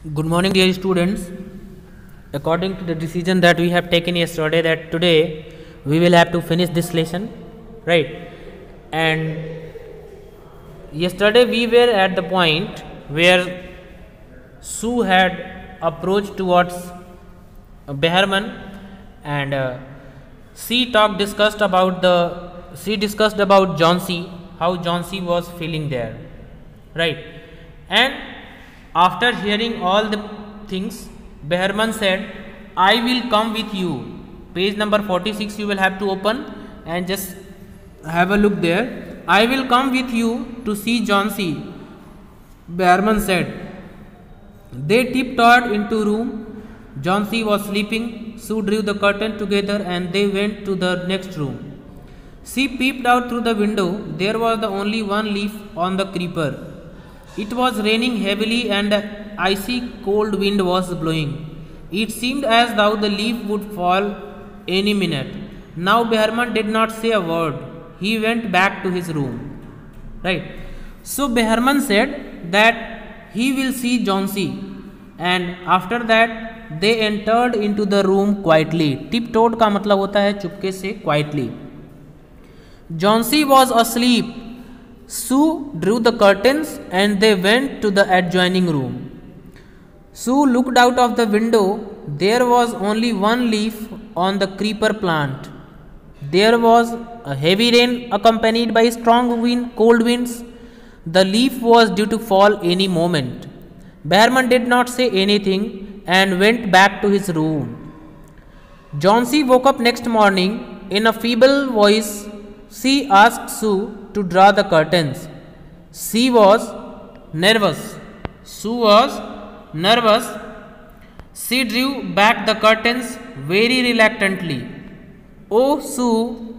Good morning, dear students. According to the decision that we have taken yesterday, that today we will have to finish this lesson, right? And yesterday we were at the point where Sue had approached towards Behrman, and she discussed about Johnsy, how Johnsy was feeling there, right? And after hearing all the things, Behrman said, I will come with you. Page number 46 you will have to open and just have a look there. I will come with you to see Johnsy, Behrman said. They tiptoed into room. Johnsy was sleeping. Sue drew the curtain together and they went to the next room. She peeped out through the window. There was the only one leaf on the creeper. It was raining heavily and an icy cold wind was blowing. It seemed as though the leaf would fall any minute. Now Behrman did not say a word. He went back to his room. Right. So Behrman said that he will see Johnsy, and after that they entered into the room quietly. Tiptoed का मतलब होता है चुपके से, quietly. Johnsy was asleep. Sue drew the curtains and they went to the adjoining room. Sue looked out of the window. There was only one leaf on the creeper plant. There was a heavy rain accompanied by cold winds. The leaf was due to fall any moment. Behrman did not say anything and went back to his room. Johnsy woke up next morning. In a feeble voice, she asked Sue to draw the curtains. She was nervous. Sue was nervous. She drew back the curtains very reluctantly. Oh, Sue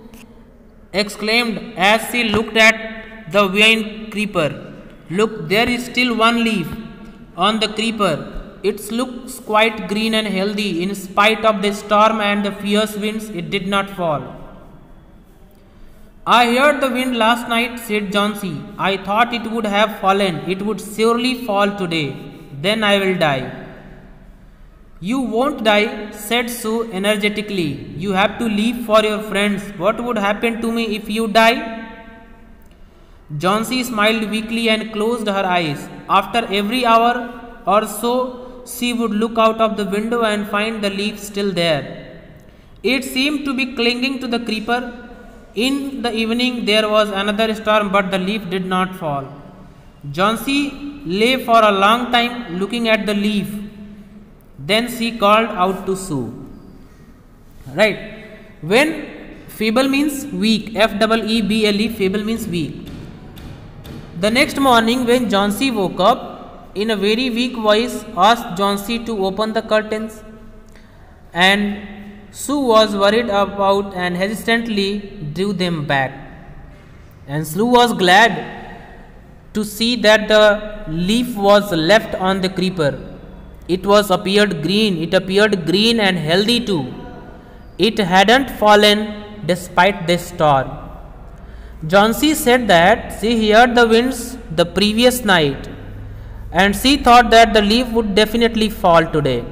exclaimed as she looked at the vine creeper. Look, there is still one leaf on the creeper. It looks quite green and healthy. In spite of the storm and the fierce winds, it did not fall. I heard the wind last night, said Johnsy. I thought it would have fallen. It would surely fall today. Then I will die. You won't die, said Sue energetically. You have to leave for your friends. What would happen to me if you die? Johnsy smiled weakly and closed her eyes. After every hour or so, she would look out of the window and find the leaf still there. It seemed to be clinging to the creeper. In the evening there was another storm, but the leaf did not fall. Johnsy lay for a long time looking at the leaf. Then she called out to Sue. Right. When feeble means weak, F-E-E-B-L-E, feeble means weak. The next morning when Johnsy woke up, in a very weak voice asked Johnsy to open the curtains, and Sue was worried about and hesitantly drew them back. And Sue was glad to see that the leaf was left on the creeper. It appeared green and healthy too. It hadn't fallen despite the storm. Johnsy said that she heard the winds the previous night and she thought that the leaf would definitely fall today.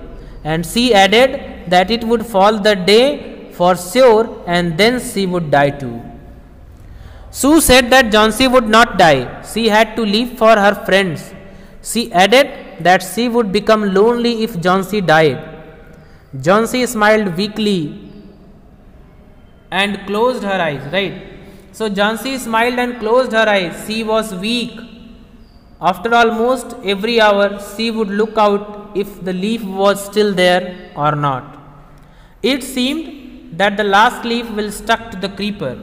And she added that it would fall the day for sure and then she would die too. Sue said that Johnsy would not die. She had to leave for her friends. She added that she would become lonely if Johnsy died. Johnsy smiled weakly and closed her eyes, right? So Johnsy smiled and closed her eyes. She was weak. After almost every hour, she would look out if the leaf was still there or not. It seemed that the last leaf will stuck to the creeper.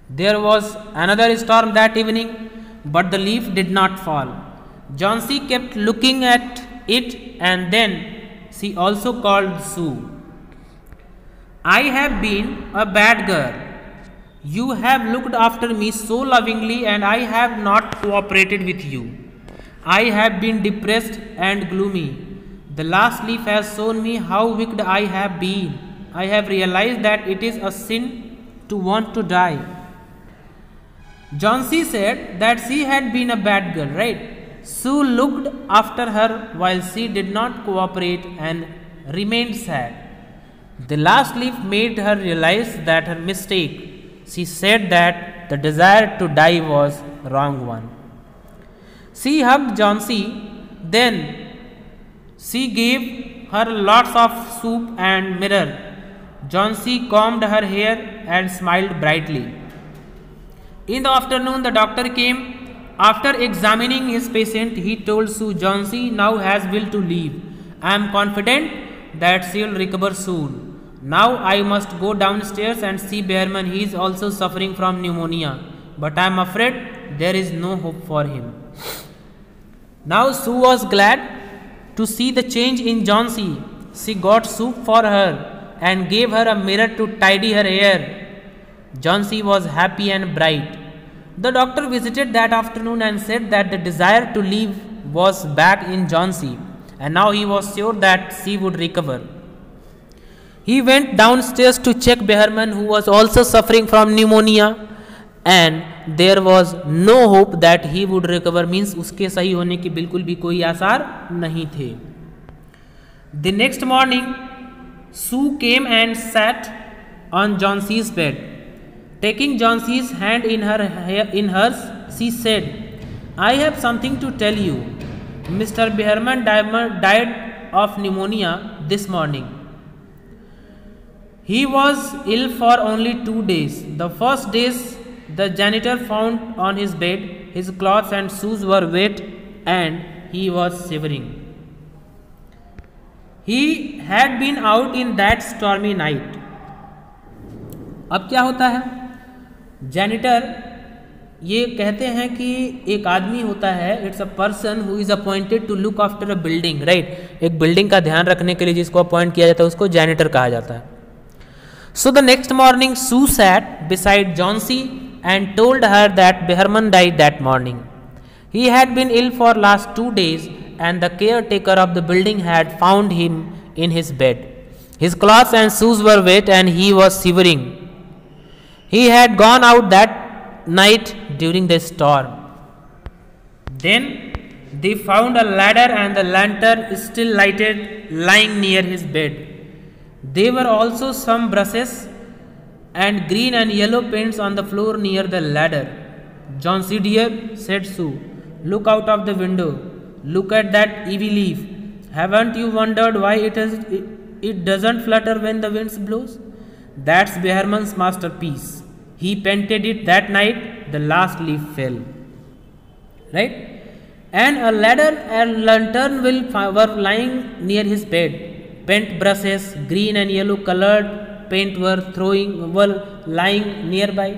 There was another storm that evening, but the leaf did not fall. Johnsy kept looking at it and then she also called Sue. I have been a bad girl. You have looked after me so lovingly and I have not cooperated with you. I have been depressed and gloomy. The last leaf has shown me how wicked I have been. I have realized that it is a sin to want to die. Johnsy said that she had been a bad girl, right? Sue looked after her while she did not cooperate and remained sad. The last leaf made her realize that her mistake. She said that the desire to die was wrong one. She hugged Johnsy, then she gave her lots of soup and mirror. Johnsy combed her hair and smiled brightly. In the afternoon, the doctor came. After examining his patient, he told Sue, Johnsy now has will to leave. I am confident that she will recover soon. Now I must go downstairs and see Behrman. He is also suffering from pneumonia, but I am afraid there is no hope for him. Now Sue was glad to see the change in Johnsy. She got soup for her and gave her a mirror to tidy her hair. Johnsy was happy and bright. The doctor visited that afternoon and said that the desire to leave was back in Johnsy, and now he was sure that she would recover. He went downstairs to check Behrman, who was also suffering from pneumonia, and there was no hope that he would recover. Means उसके सही होने की बिल्कुल भी कोई आसार नहीं थे. The next morning, Sue came and sat on Johnsy's bed. Taking Johnsy's hand in hers, she said, I have something to tell you. Mr. Behrman died of pneumonia this morning. He was ill for only 2 days. The first days, the janitor found on his bed his clothes and shoes were wet and he was shivering. He had been out in that stormy night. अब क्या होता है? Janitor ये कहते हैं कि एक आदमी होता है, it's a person who is appointed to look after a building, right. एक बिल्डिंग का ध्यान रखने के लिए जिसको अपॉइंट किया जाता है उसको जैनिटर कहा जाता है. So the next morning Sue sat beside Johnsy and told her that Behrman died that morning. He had been ill for last 2 days and the caretaker of the building had found him in his bed. His clothes and shoes were wet and he was shivering. He had gone out that night during the storm. Then they found a ladder and the lantern still lighted lying near his bed. There were also some brushes and green and yellow paints on the floor near the ladder. Johnsy dear, said Sue, look out of the window. Look at that ivy leaf. Haven't you wondered why it doesn't flutter when the wind blows? That's Behrman's masterpiece. He painted it that night the last leaf fell. Right? And a ladder and lantern were lying near his bed. Paint brushes, green and yellow colored paint were lying nearby.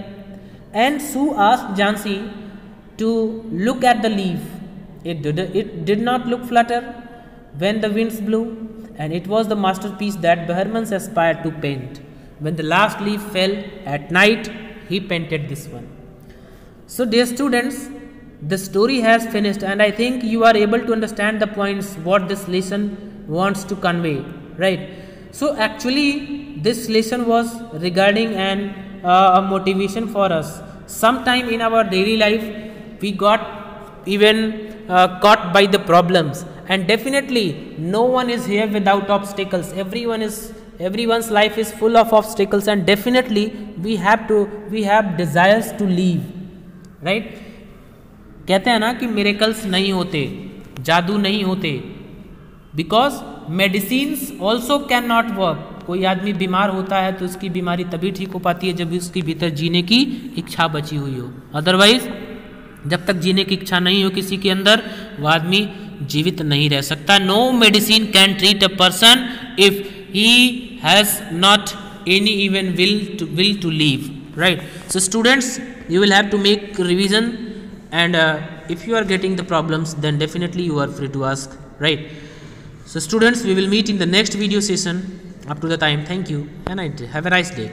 And Sue asked Johnsy to look at the leaf. It did not look flutter when the winds blew, and it was the masterpiece that Behrman aspired to paint. When the last leaf fell at night, he painted this one. So dear students, the story has finished, and I think you are able to understand the points what this lesson wants to convey, right? So actually this lesson was regarding a motivation for us. Sometime in our daily life we got even caught by the problems, and definitely no one is here without obstacles. Everyone's life is full of obstacles, and definitely we have desires to leave, right? कहते हैं ना कि miracles नहीं होते, जादू नहीं होते, because medicines also cannot work. कोई आदमी बीमार होता है तो उसकी बीमारी तभी ठीक हो पाती है जब उसके भीतर जीने की इच्छा बची हुई हो. अदरवाइज जब तक जीने की इच्छा नहीं हो किसी के अंदर, वो आदमी जीवित नहीं रह सकता. No medicine can treat a person if he has not any even will to live, right? So students, you will have to make revision, and if you are getting the problems, then definitely you are free to ask, right? So students, we will meet in the next video session. Up to the time, thank you and have a nice day.